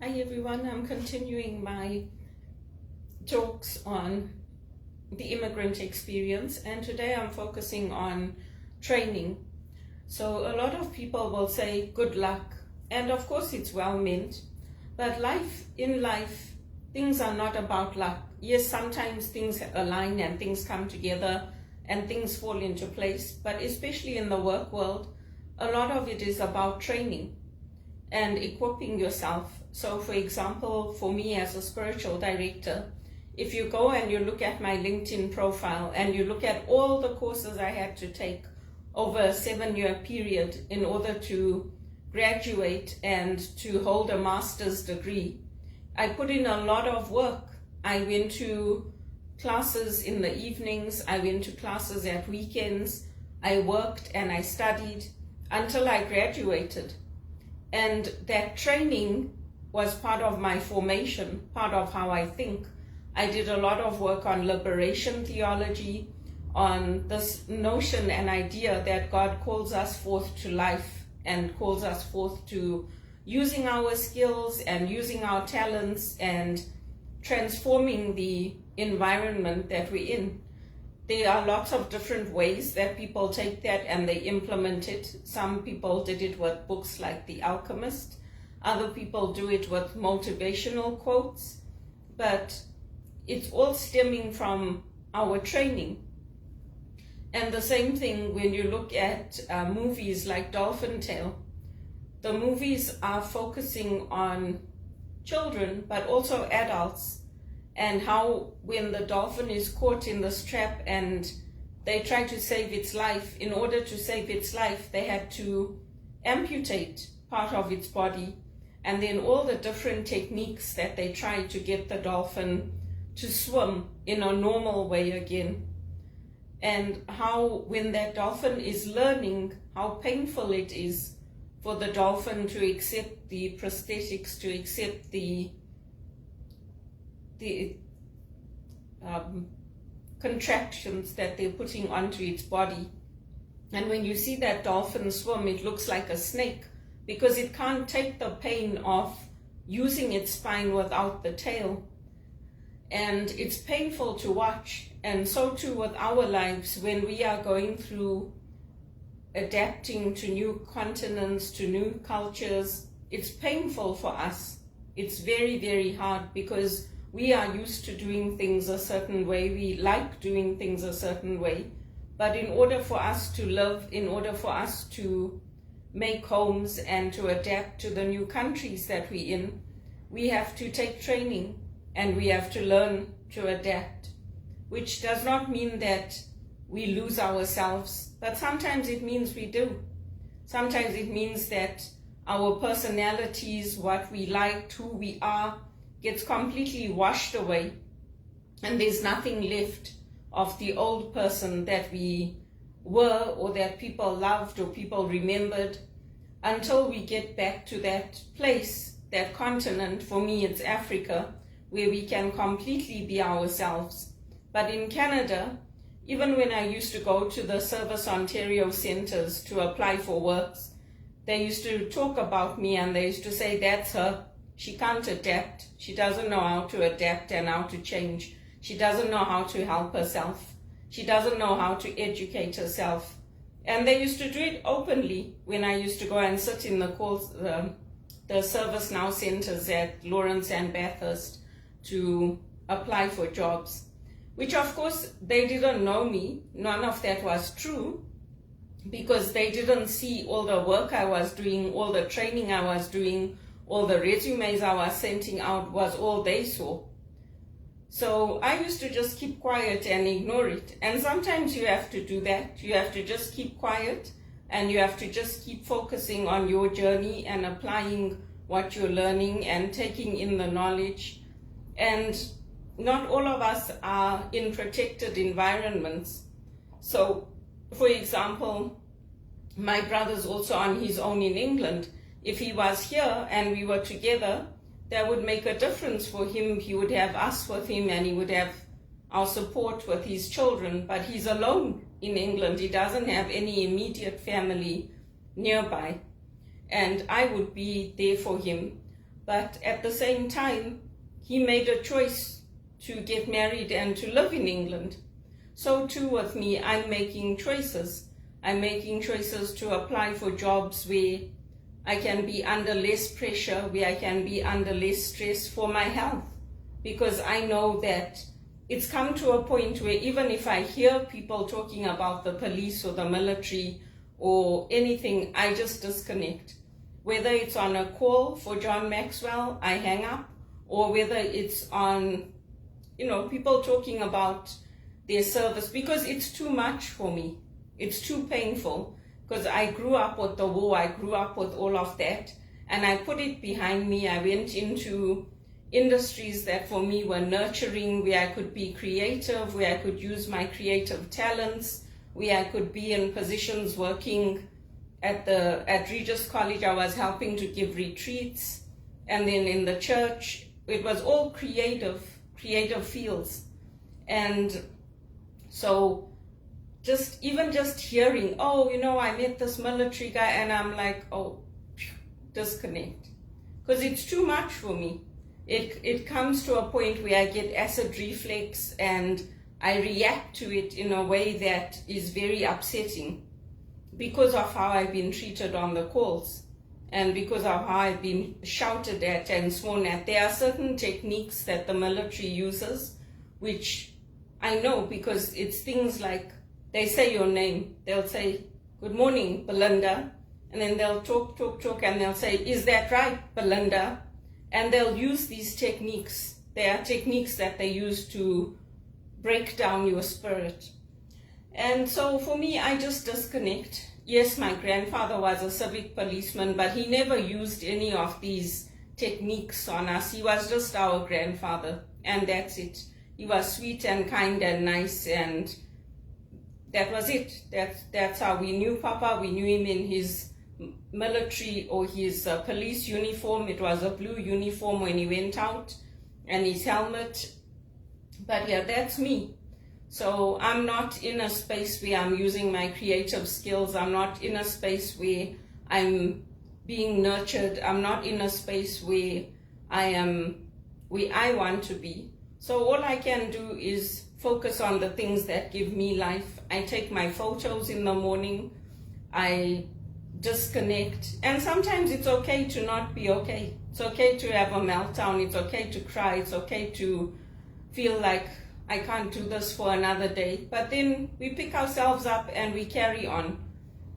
Hi everyone, I'm continuing my talks on the immigrant experience, and today I'm focusing on training. So a lot of people will say good luck, and of course it's well meant, but in life, things are not about luck. Yes, sometimes things align and things come together and things fall into place, but especially in the work world, a lot of it is about training and equipping yourself. So for example, for me as a spiritual director, if you go and you look at my LinkedIn profile and you look at all the courses I had to take over a 7-year period in order to graduate and to hold a master's degree, I put in a lot of work. I went to classes in the evenings, I went to classes at weekends, I worked and I studied until I graduated. And that training was part of my formation, part of how I think. I did a lot of work on liberation theology, on this notion and idea that God calls us forth to life and calls us forth to using our skills and using our talents and transforming the environment that we're in. There are lots of different ways that people take that and they implement it. Some people did it with books like The Alchemist. Other people do it with motivational quotes. But it's all stemming from our training. And the same thing when you look at movies like Dolphin Tale. The movies are focusing on children, but also adults, and how when the dolphin is caught in this trap and they try to save its life, in order to save its life, they had to amputate part of its body, and then all the different techniques that they tried to get the dolphin to swim in a normal way again. And how when that dolphin is learning, how painful it is for the dolphin to accept the prosthetics, to accept the contractions that they're putting onto its body. And when you see that dolphin swim, it looks like a snake because it can't take the pain of using its spine without the tail. And it's painful to watch. And so too with our lives, when we are going through adapting to new continents, to new cultures, it's painful for us. It's very, very hard because we are used to doing things a certain way. We like doing things a certain way. But in order for us to live, in order for us to make homes and to adapt to the new countries that we're in, we have to take training and we have to learn to adapt, which does not mean that we lose ourselves, but sometimes it means we do. Sometimes it means that our personalities, what we liked, who we are, gets completely washed away, and there's nothing left of the old person that we were or that people loved or people remembered, until we get back to that place, that continent. For me it's Africa, where we can completely be ourselves. But in Canada, even when I used to go to the Service Ontario centers to apply for works, they used to talk about me and they used to say, that's her. She can't adapt. She doesn't know how to adapt and how to change. She doesn't know how to help herself. She doesn't know how to educate herself. And they used to do it openly when I used to go and sit in the Service Now centers at Lawrence and Bathurst to apply for jobs, which of course they didn't know me. None of that was true because they didn't see all the work I was doing, all the training I was doing, all the resumes I was sending out was all they saw. So I used to just keep quiet and ignore it. And sometimes you have to do that. You have to just keep quiet and you have to just keep focusing on your journey and applying what you're learning and taking in the knowledge. And not all of us are in protected environments. So, for example, my brother's also on his own in England. If he was here and we were together, that would make a difference for him. He would have us with him and he would have our support with his children. But he's alone in England. He doesn't have any immediate family nearby. And I would be there for him. But at the same time, he made a choice to get married and to live in England. So too with me, I'm making choices. I'm making choices to apply for jobs where I can be under less pressure, where I can be under less stress for my health. Because I know that it's come to a point where even if I hear people talking about the police or the military or anything, I just disconnect. Whether it's on a call for John Maxwell, I hang up, or whether it's on, people talking about their service, because it's too much for me. It's too painful, because I grew up with the war, I grew up with all of that, and I put it behind me. I went into industries that for me were nurturing, where I could be creative, where I could use my creative talents, where I could be in positions working at Regis College. I was helping to give retreats, and then in the church, it was all creative fields. And so just hearing, I met this military guy, and I'm like, disconnect. Because it's too much for me. It comes to a point where I get acid reflux and I react to it in a way that is very upsetting because of how I've been treated on the calls and because of how I've been shouted at and sworn at. There are certain techniques that the military uses, which I know because it's things like they say your name. They'll say, "Good morning, Belinda." And then they'll talk, and they'll say, "Is that right, Belinda?" And they'll use these techniques. They are techniques that they use to break down your spirit. And so for me, I just disconnect. Yes, my grandfather was a civic policeman, but he never used any of these techniques on us. He was just our grandfather, and that's it. He was sweet and kind and nice, and that was it. That's how we knew Papa. We knew him in his military or his police uniform. It was a blue uniform when he went out, and his helmet. But yeah, that's me. So I'm not in a space where I'm using my creative skills. I'm not in a space where I'm being nurtured. I'm not in a space where I want to be. So all I can do is focus on the things that give me life. I take my photos in the morning. I disconnect. And sometimes it's okay to not be okay. It's okay to have a meltdown. It's okay to cry. It's okay to feel like I can't do this for another day. But then we pick ourselves up and we carry on.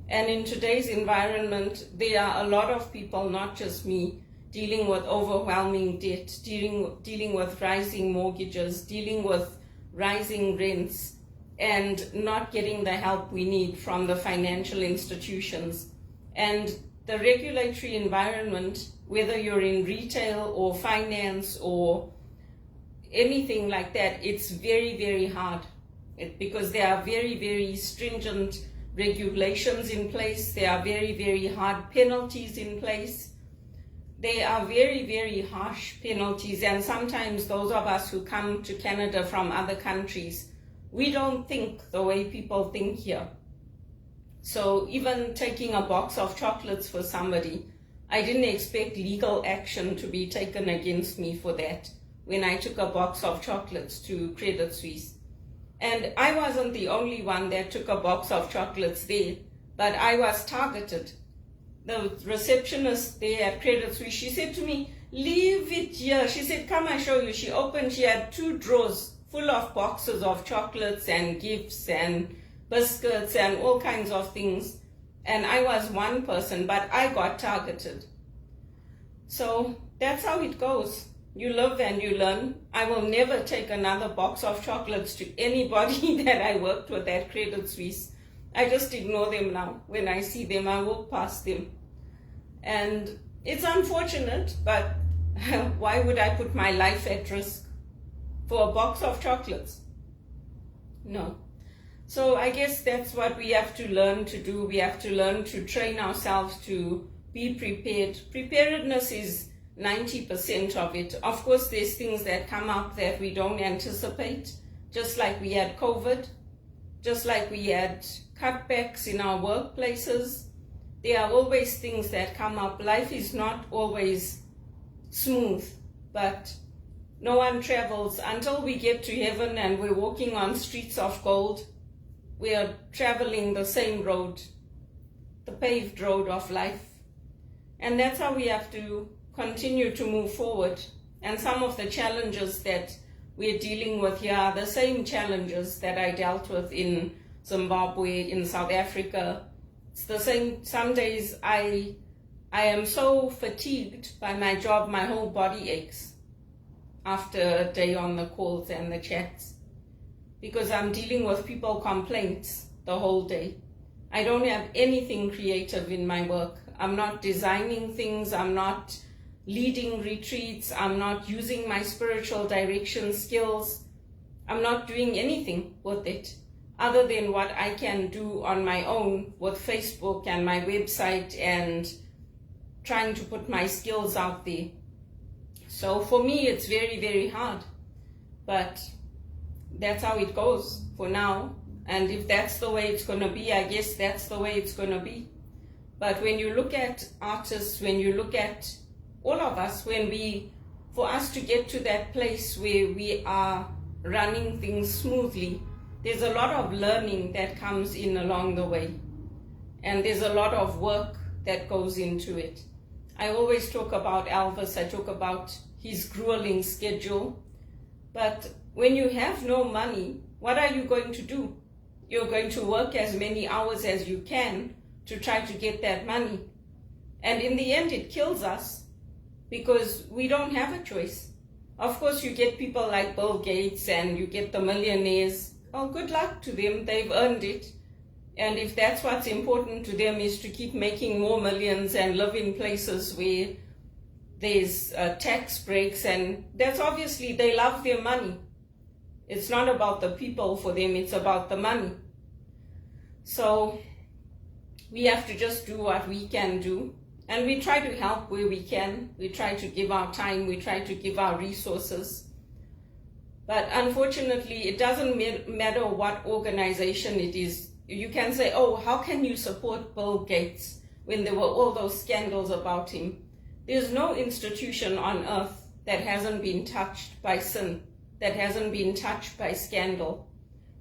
And in today's environment, there are a lot of people, not just me, dealing with overwhelming debt, dealing with rising mortgages, dealing with rising rents, and not getting the help we need from the financial institutions. And the regulatory environment, whether you're in retail or finance or anything like that, it's very, very hard because there are very, very stringent regulations in place. There are very, very hard penalties in place. They are very, very harsh penalties, and sometimes those of us who come to Canada from other countries, we don't think the way people think here. So even taking a box of chocolates for somebody, I didn't expect legal action to be taken against me for that when I took a box of chocolates to Credit Suisse. And I wasn't the only one that took a box of chocolates there, but I was targeted. The receptionist there at Credit Suisse, she said to me, "Leave it here." She said, "Come, I show you." She had 2 drawers full of boxes of chocolates and gifts and biscuits and all kinds of things. And I was one person, but I got targeted. So that's how it goes. You live and you learn. I will never take another box of chocolates to anybody that I worked with at Credit Suisse. I just ignore them now. When I see them, I walk past them. And it's unfortunate, but why would I put my life at risk for a box of chocolates? No. So I guess that's what we have to learn to do. We have to learn to train ourselves to be prepared. Preparedness is 90% of it. Of course, there's things that come up that we don't anticipate, just like we had COVID, just like we had cutbacks in our workplaces. There are always things that come up. Life is not always smooth, but no one travels until we get to heaven and we're walking on streets of gold. We are traveling the same road, the paved road of life. And that's how we have to continue to move forward. And some of the challenges that we're dealing with here are the same challenges that I dealt with in Zimbabwe, in South Africa. It's the same. Some days I am so fatigued by my job, my whole body aches after a day on the calls and the chats, because I'm dealing with people complaints the whole day. I don't have anything creative in my work. I'm not designing things. I'm not leading retreats. I'm not using my spiritual direction skills. I'm not doing anything with it other than what I can do on my own with Facebook and my website and trying to put my skills out there. So for me, it's very, very hard. But that's how it goes for now. And if that's the way it's going to be, I guess that's the way it's going to be. But when you look at artists, when you look at all of us, for us to get to that place where we are running things smoothly, there's a lot of learning that comes in along the way. And there's a lot of work that goes into it. I always talk about Elvis, I talk about his grueling schedule. But when you have no money, what are you going to do? You're going to work as many hours as you can to try to get that money. And in the end, it kills us because we don't have a choice. Of course, you get people like Bill Gates and you get the millionaires. Oh, good luck to them. They've earned it. And if that's what's important to them is to keep making more millions and live in places where there's tax breaks, and that's obviously they love their money. It's not about the people for them, it's about the money. So we have to just do what we can do. And we try to help where we can. We try to give our time, we try to give our resources. But unfortunately, it doesn't matter what organization it is. You can say, oh, how can you support Bill Gates when there were all those scandals about him? There's no institution on earth that hasn't been touched by sin, that hasn't been touched by scandal.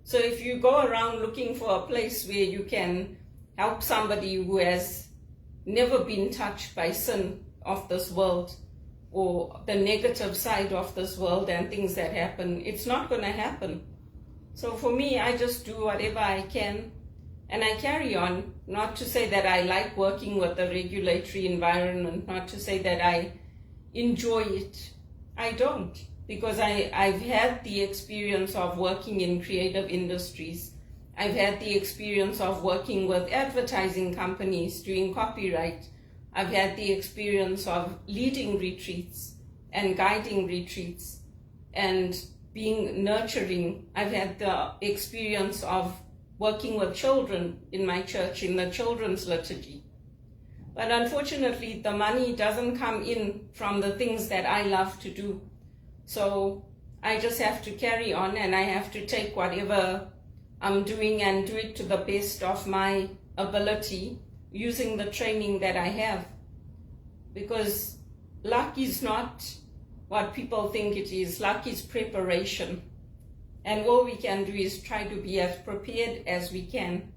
So if you go around looking for a place where you can help somebody who has never been touched by sin of this world or the negative side of this world and things that happen, it's not going to happen. So for me, I just do whatever I can and I carry on. Not to say that I like working with the regulatory environment, not to say that I enjoy it. I don't, because I've had the experience of working in creative industries. I've had the experience of working with advertising companies doing copyright. I've had the experience of leading retreats and guiding retreats and being nurturing. I've had the experience of working with children in my church in the children's liturgy. But unfortunately, the money doesn't come in from the things that I love to do. So I just have to carry on and I have to take whatever I'm doing and do it to the best of my ability using the training that I have. Because luck is not what people think it is. Luck is preparation. And all we can do is try to be as prepared as we can.